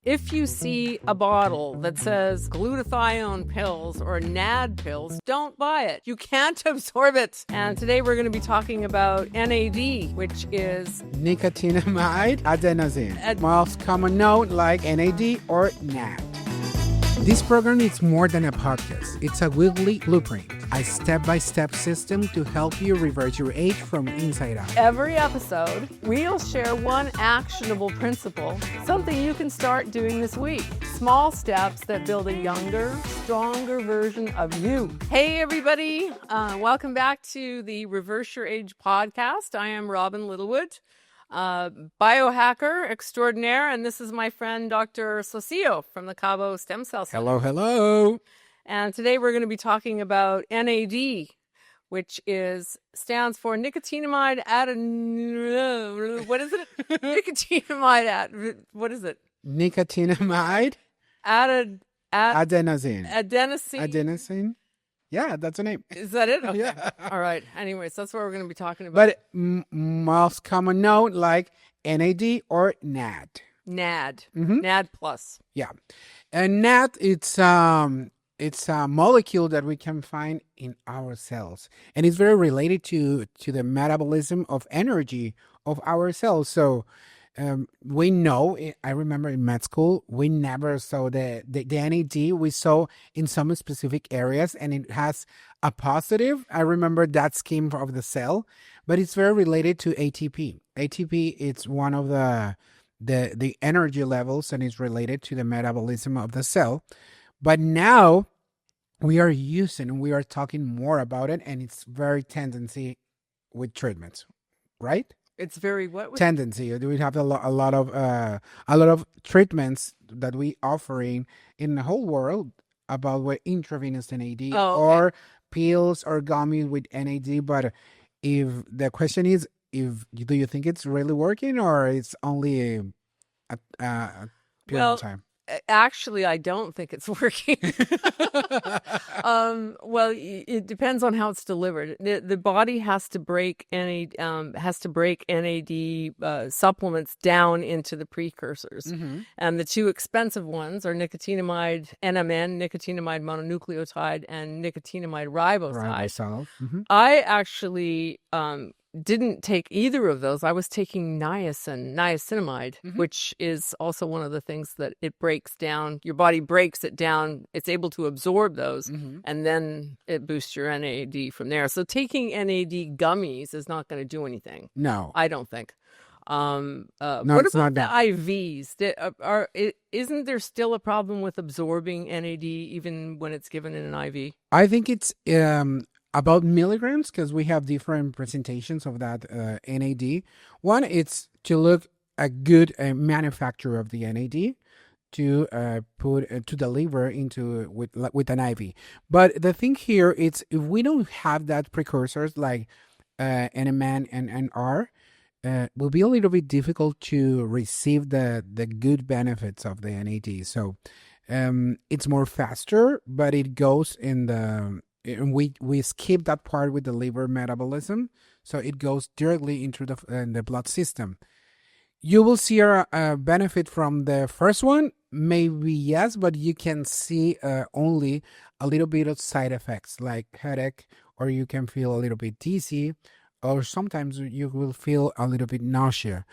If you see a bottle that says glutathione pills or NAD pills, don't buy it. You can't absorb it. And today we're going to be talking about NAD, which is nicotinamide adenosine, most common known like NAD or NAD. This program is more than a podcast. It's a weekly blueprint, a step-by-step system to help you reverse your age from inside out. Every episode, we'll share one actionable principle, something you can start doing this week. Small steps that build a younger, stronger version of you. Hey, everybody. Welcome back to the Reverse Your Age podcast. I am Robin Littlewood, biohacker extraordinaire, and this is my friend Dr. Socio from the Cabo Stem Cell Center. Hello. And today we're going to be talking about NAD, which stands for nicotinamide what is it? What is it? Nicotinamide adenosine. Adenosine. Yeah, that's the name. Is that it? Okay. Yeah. All right. Anyways, that's what we're going to be talking about. But most common known like NAD or NAD. NAD. Mm-hmm. NAD plus. Yeah. And NAD, it's a molecule that we can find in our cells. And it's very related to the metabolism of energy of our cells. So we know, I remember in med school, we never saw the NAD. We saw in some specific areas, and it has a positive. I remember that scheme of the cell, but it's very related to ATP. ATP is one of the energy levels, and is related to the metabolism of the cell. But now we are talking more about it, and it's very tendency with treatments, right? It's very what? Tendency. We have a lot of treatments that we offering in the whole world about what intravenous NAD or pills or gummies with NAD. But if the question is, do you think it's really working, or it's only a period of time? Actually, I don't think it's working. Well, it depends on how it's delivered. The body has to break NAD supplements down into the precursors, and the two expensive ones are nicotinamide NMN, nicotinamide mononucleotide, and nicotinamide riboside. I actually didn't take either of those. I was taking niacinamide, which is also one of the things that it breaks down. Your body breaks it down. It's able to absorb those, and then it boosts your NAD from there. So taking NAD gummies is not going to do anything. No, I don't think. No, what it's about not the IVs? Isn't there still a problem with absorbing NAD even when it's given in an IV? I think it's about milligrams, because we have different presentations of that NAD. One, it's to look a good manufacturer of the NAD to put to deliver into with an IV. But the thing here is, if we don't have that precursors like NMN and NR, will be a little bit difficult to receive the good benefits of the NAD. So it's more faster, but it goes in the and we skip that part with the liver metabolism, so it goes directly into the blood system. You will see a benefit from the first one, maybe yes, but you can see only a little bit of side effects like headache, or you can feel a little bit dizzy, or sometimes you will feel a little bit nausea.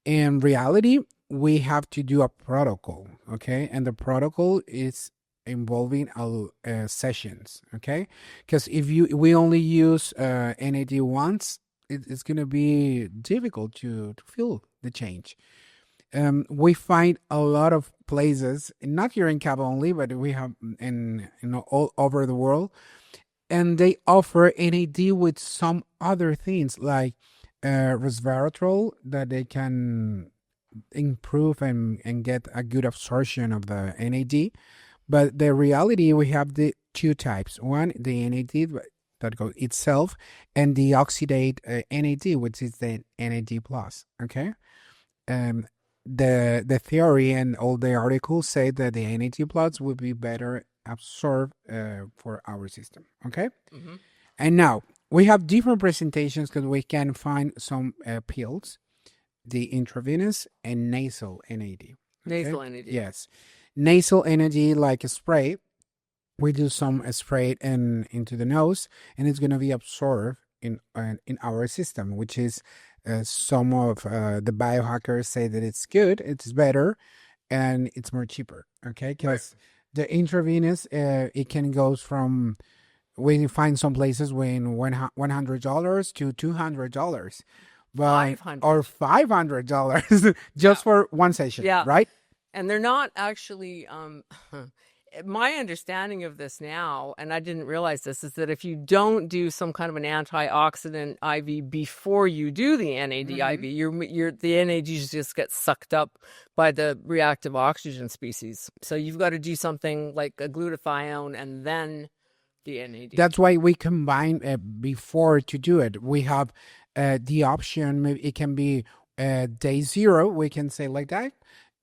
In reality, we have to do a protocol, okay? And the protocol is involving sessions, okay? Because if we only use NAD once, it's going to be difficult to feel the change. We find a lot of places, not here in Cabo only, but we have in all over the world, and they offer NAD with some other things like resveratrol, that they can improve and get a good absorption of the NAD. But the reality, we have the two types. One, the NAD that goes itself, and the oxidate NAD, which is the NAD plus. Okay, the theory and all the articles say that the NAD plus will be better absorbed for our system. Okay, and now we have different presentations, because we can find some pills, the intravenous and nasal NAD. Okay? Nasal NAD. Yes. Nasal NAD, like a spray, we do some spray into the nose, and it's going to be absorbed in our system, which is some of the biohackers say that it's good, it's better, and it's more cheaper. Okay, because the intravenous, it can go from, we find some places when $100 to $200, but or $500 just for one session, right? And they're not actually my understanding of this now, and I didn't realize this, is that if you don't do some kind of an antioxidant IV before you do the NAD IV, the NAD just gets sucked up by the reactive oxygen species. So you've got to do something like a glutathione and then the NAD. That's why we combine before to do it. We have the option, maybe it can be day 0, we can say like that.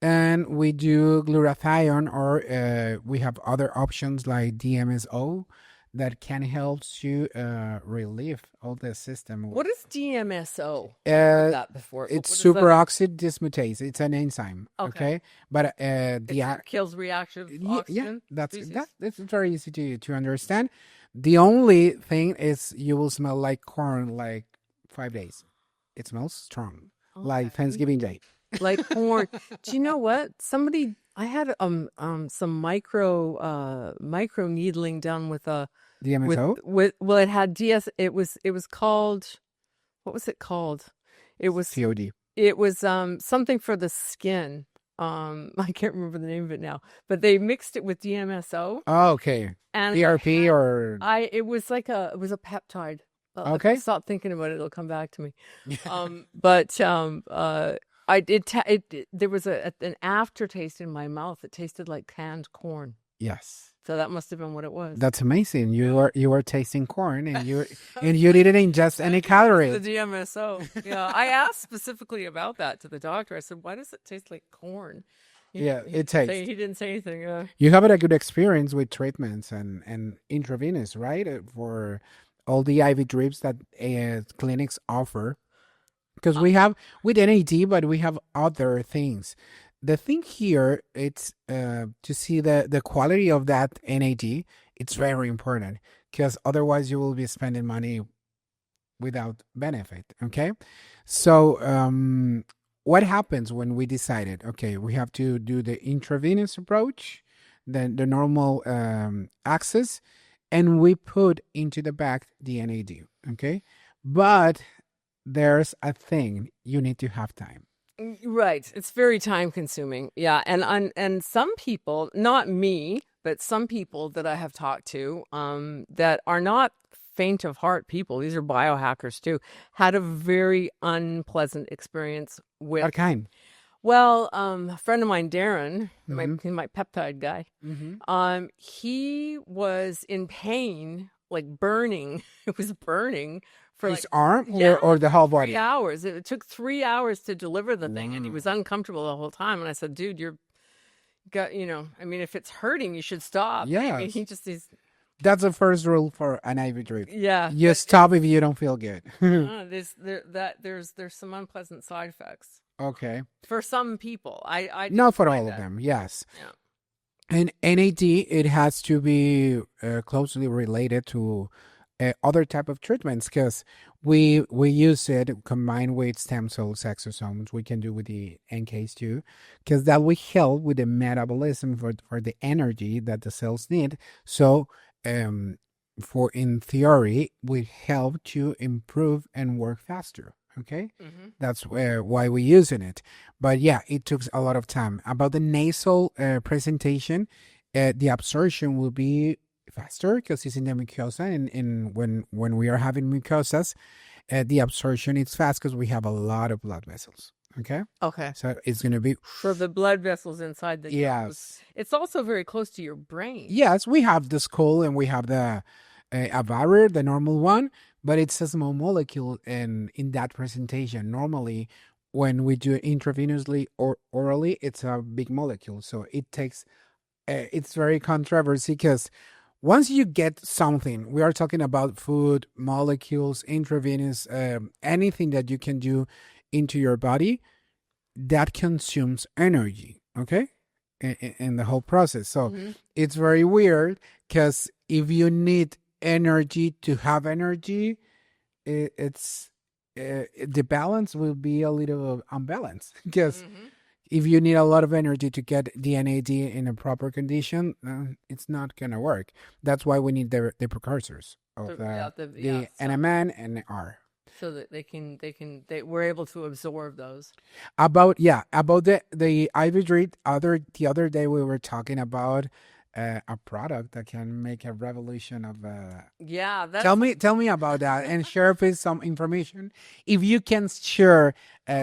And we do glutathione, or we have other options like DMSO that can help to relieve all the system. What is DMSO? I've heard that before. It's superoxide dismutase. It's an enzyme. Okay, but it kills reactive oxygen. Yeah, that's very easy to understand. The only thing is you will smell like corn like 5 days. It smells strong, like Thanksgiving Day. Like corn. Do you know what? I had some micro needling done with a DMSO. Well, it had it was called, what was it called? It was COD. It was something for the skin. I can't remember the name of it now, but they mixed it with DMSO. Oh, okay. And DRP it was a peptide. Okay. Stop thinking about it; it'll come back to me. There was an aftertaste in my mouth. It tasted like canned corn. Yes. So that must have been what it was. That's amazing. You were tasting corn, and you didn't ingest any calories. The DMSO. Yeah, I asked specifically about that to the doctor. I said, "Why does it taste like corn?" It tastes. He didn't say anything. You have a good experience with treatments and intravenous, right? For all the IV drips that clinics offer. Because we have with NAD, but we have other things. The thing here, it's to see the quality of that NAD. It's very important, because otherwise you will be spending money without benefit. Okay, so what happens when we decided, okay, we have to do the intravenous approach, then the normal access, and we put into the bag the NAD. Okay, but there's a thing, you need to have time. Right. It's very time consuming. Yeah. And some people, not me, but some people that I have talked to that are not faint of heart people, these are biohackers too, had a very unpleasant experience with. What kind? Well, a friend of mine, Darren, my peptide guy, he was in pain, like burning. It was burning. For his arm or the whole body? 3 hours. It took 3 hours to deliver the thing, and he was uncomfortable the whole time. And I said, "Dude, if it's hurting, you should stop." Yeah. I mean, that's the first rule for an IV drip. Yeah. You stop if you don't feel good. There's some unpleasant side effects. Okay. For some people, I not for all of them. Yes. Yeah. And NAD, it has to be closely related to other type of treatments, because we use it combined with stem cells, exosomes. We can do with the NKs too, because that will help with the metabolism for the energy that the cells need. So in theory, we help to improve and work faster. Okay, that's why we're using it. But yeah, it took a lot of time. About the nasal presentation, the absorption will be faster because it's in the mucosa, and when we are having mucosas, the absorption is fast because we have a lot of blood vessels. Okay, so it's going to be for the blood vessels inside the yes. It's also very close to your brain. Yes, we have the skull and we have the a barrier, the normal one, but it's a small molecule in that presentation. Normally, when we do it intravenously or orally, it's a big molecule, so it takes it's very controversial, because once you get something, we are talking about food, molecules, intravenous, anything that you can do into your body, that consumes energy. okay, in the whole process. So it's very weird because if you need energy to have energy, it's the balance will be a little unbalanced because if you need a lot of energy to get the NAD in a proper condition, it's not gonna work. That's why we need the precursors of the NMN and NR. So that we're able to absorb those. About the IV drip. The other day we were talking about a product that can make a revolution of. Tell me about that and share with some information. If you can share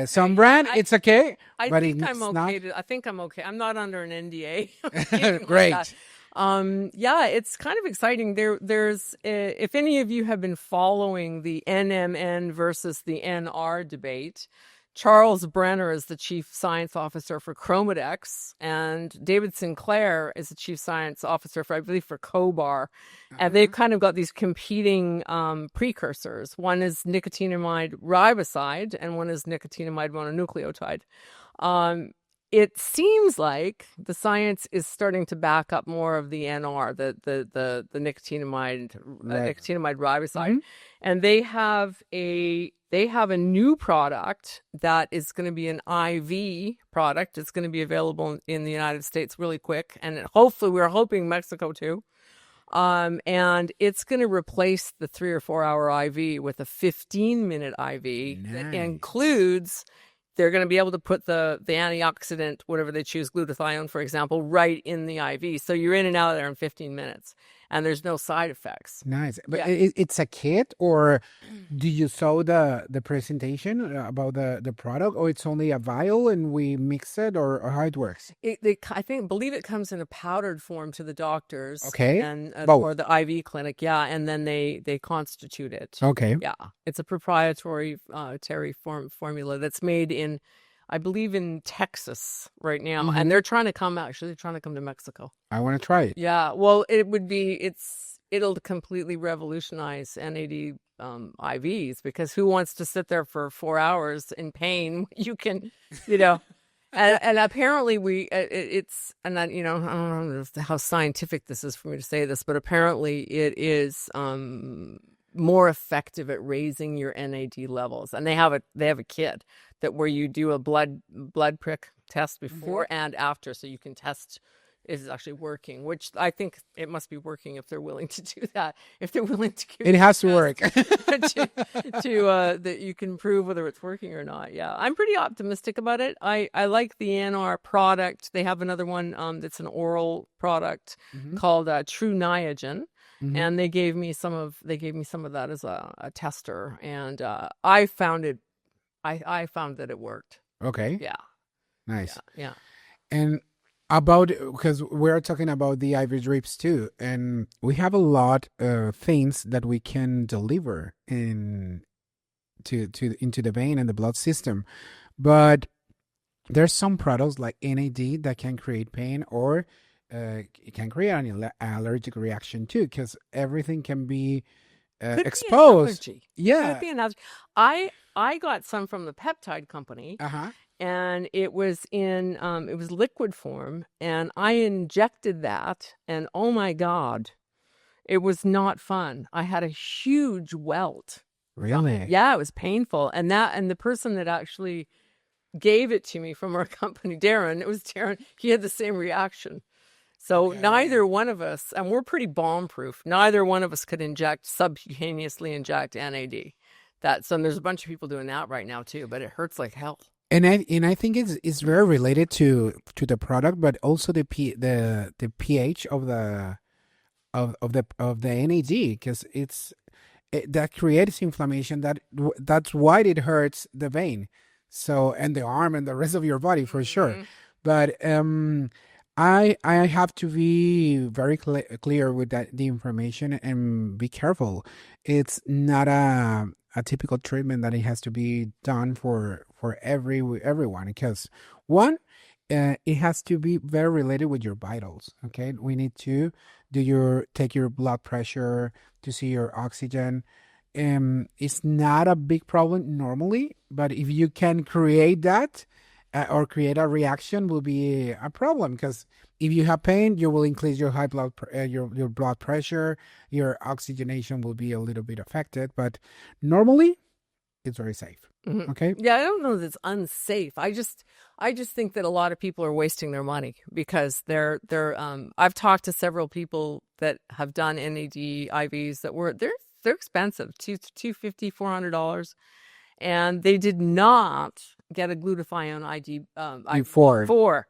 some brand, it's okay. I think I'm okay. I think I'm okay. I'm not under an NDA. Great. Like yeah, it's kind of exciting. There's if any of you have been following the NMN versus the NR debate, Charles Brenner is the chief science officer for Chromadex, and David Sinclair is the chief science officer for, I believe, for Cobar. And they've kind of got these competing precursors. One is nicotinamide riboside, and one is nicotinamide mononucleotide. It seems like the science is starting to back up more of the NR, the nicotinamide riboside, and they have a new product that is going to be an IV product. It's going to be available in the United States really quick, and hopefully we're hoping Mexico too. And it's going to replace the 3 or 4 hour IV with a 15-minute IV that includes. They're going to be able to put the antioxidant, whatever they choose, glutathione, for example, right in the IV. So you're in and out of there in 15 minutes, and there's no side effects. Nice. But it's a kit, or do you show the presentation about the product, or it's only a vial and we mix it, or how it works? I believe it comes in a powdered form to the doctors. Okay. And or the IV clinic, yeah, and then they constitute it. Okay. Yeah, it's a proprietary formula that's made in, I believe, in Texas right now, and they're trying to come to Mexico. I want to try it. Yeah, well, it'll completely revolutionize NAD IVs, because who wants to sit there for 4 hours in pain? You can, and apparently I don't know how scientific this is for me to say this, but apparently it is more effective at raising your NAD levels. And they have a kit where you do a blood prick test before and after, so you can test is actually working, which I think it must be working if they're willing to do that. If they're willing to give it has to work that you can prove whether it's working or not. Yeah, I'm pretty optimistic about it. I like the NR product. They have another one that's an oral product called True Niagen. And they gave me some of that as a tester, and I found that it worked. Okay. Yeah. Nice. Yeah. And because we're talking about the IV drips too, and we have a lot of things that we can deliver into the vein and the blood system, but there's some products like NAD that can create pain, or it can create an allergic reaction too, because everything can be exposed. Could Yeah. be an allergy. I got some from the peptide company. And it was in it was liquid form, and I injected that, and oh my God, it was not fun. I had a huge welt. Really? Yeah, it was painful. And the person that actually gave it to me from our company, Darren, he had the same reaction. So neither one of us, and we're pretty bomb-proof, neither one of us could subcutaneously inject NAD. So there's a bunch of people doing that right now too, but it hurts like hell. And I think it's very related to the product, but also the pH of the NAD, because that creates inflammation. That's why it hurts the vein, so, and the arm and the rest of your body for sure. But I have to be very clear with the information and be careful. It's not a typical treatment that it has to be done for everyone, because one, it has to be very related with your vitals. Okay, we need to take your blood pressure, to see your oxygen. It's not a big problem normally, but if you can create that, or create a reaction will be a problem, because if you have pain, you will increase your your blood pressure, your oxygenation will be a little bit affected, but normally it's very safe. Mm-hmm. Okay. Yeah, I don't know that it's unsafe. I just think that a lot of people are wasting their money because I've talked to several people that have done NAD IVs that they're expensive, $250, $400, and they did not get a glutathione ID before.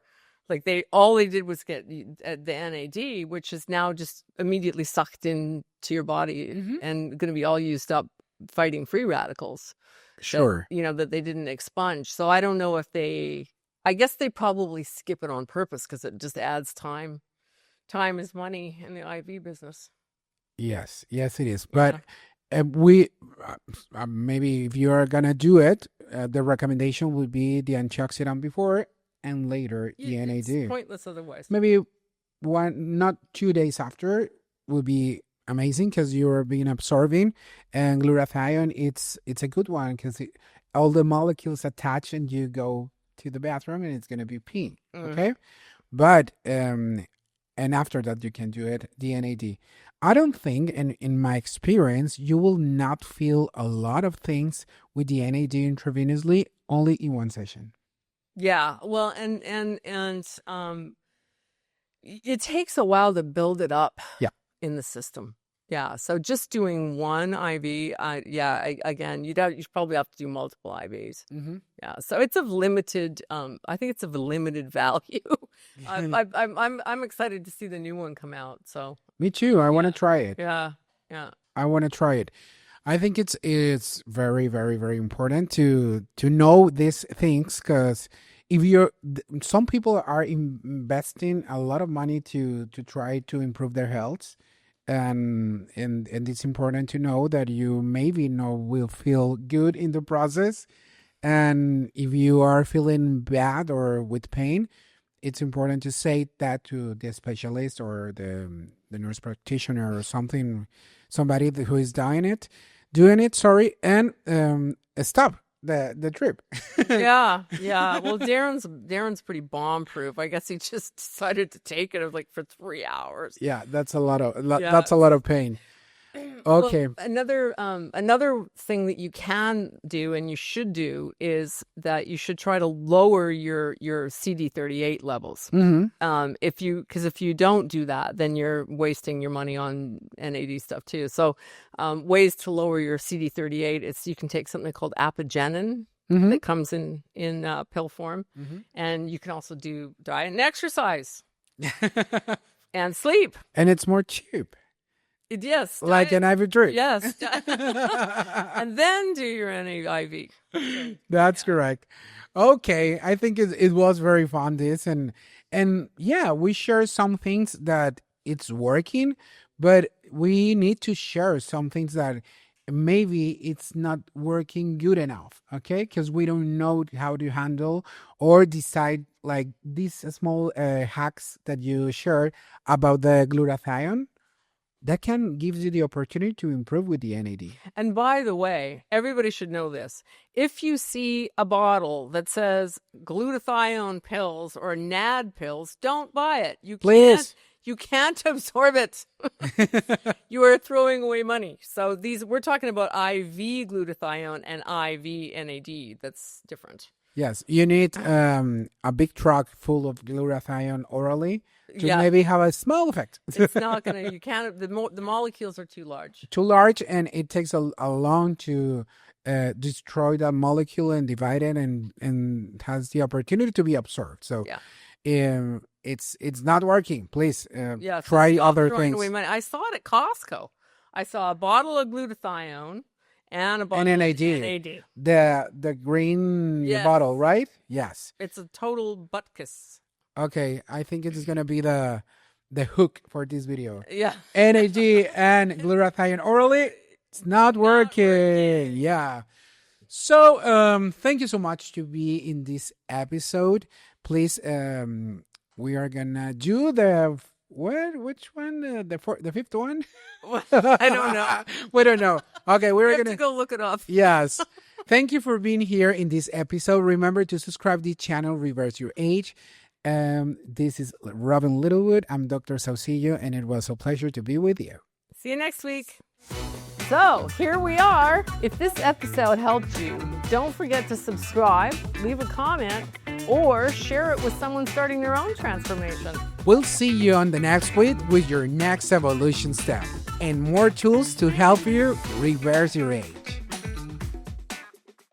Like all they did was get the NAD, which is now just immediately sucked into your body and going to be all used up fighting free radicals. Sure. That they didn't expunge. So I don't know if I guess they probably skip it on purpose because it just adds time. Time is money in the IV business. Yes, it is. But we maybe if you are gonna do it, the recommendation would be the antioxidant before and later the NAD. It's pointless otherwise. Maybe not 2 days after would be amazing, because you're being absorbing, and glutathione it's a good one because all the molecules attach and you go to the bathroom and it's going to be pee. Okay. But and after that you can do it the NAD. I don't think, in my experience, you will not feel a lot of things with the NAD intravenously only in one session. Yeah, well, and it takes a while to build it up in the system. Yeah, so just doing one IV, again, you probably have to do multiple IVs. Yeah, so it's of limited. I think it's of limited value. I'm excited to see the new one come out. So me too. I want to try it. Yeah. I want to try it. I think it's very, very, very important to know these things, because some people are investing a lot of money to try to improve their health. And it's important to know that you maybe will feel good in the process. And if you are feeling bad or with pain, it's important to say that to the specialist or the nurse practitioner or somebody who is doing it, and stop the trip. Yeah. Well, Darren's pretty bomb proof. I guess he just decided to take it for 3 hours. Yeah, that's a lot of pain. Okay. Well, another thing that you can do and you should do is that you should try to lower your CD38 levels. If you don't do that, then you're wasting your money on NAD stuff too. So ways to lower your CD38 is you can take something called apigenin that comes in pill form, and you can also do diet and exercise and sleep, and it's more cheap. Yes. Like an IV drip. Yes. And then do your NAIV. That's correct. Okay. I think it was very fun, this. And yeah, we share some things that it's working, but we need to share some things that maybe it's not working good enough. Okay. Because we don't know how to handle or decide, like these small hacks that you shared about the glutathione. That can give you the opportunity to improve with the NAD. And by the way, everybody should know this. If you see a bottle that says glutathione pills or NAD pills, don't buy it. Please. You can't absorb it. You are throwing away money. So we're talking about IV glutathione and IV NAD. That's different. Yes, you need a big truck full of glutathione orally to maybe have a small effect. It's not gonna. You can't. The molecules are too large. Too large, and it takes a long to destroy that molecule and divide it, and has the opportunity to be absorbed. So, it's not working. Please, try other things. Away money. I saw it at Costco. I saw a bottle of glutathione. And a bottle of NAD. The green bottle, right? Yes. It's a total butt kiss. Okay, I think it is going to be the hook for this video. Yeah. NAD and glutathione orally, it's not working. Yeah. So, thank you so much to be in this episode. Please, we are going to do which one? The fifth one? I don't know. We don't know. Okay, we're going to go look it up. Yes. Thank you for being here in this episode. Remember to subscribe to the channel Reverse Your Age. This is Robin Littlewood. I'm Dr. Saucillo, and it was a pleasure to be with you. See you next week. So, here we are. If this episode helped you, don't forget to subscribe, leave a comment, or share it with someone starting their own transformation. We'll see you on the next week with your next evolution step and more tools to help you reverse your age.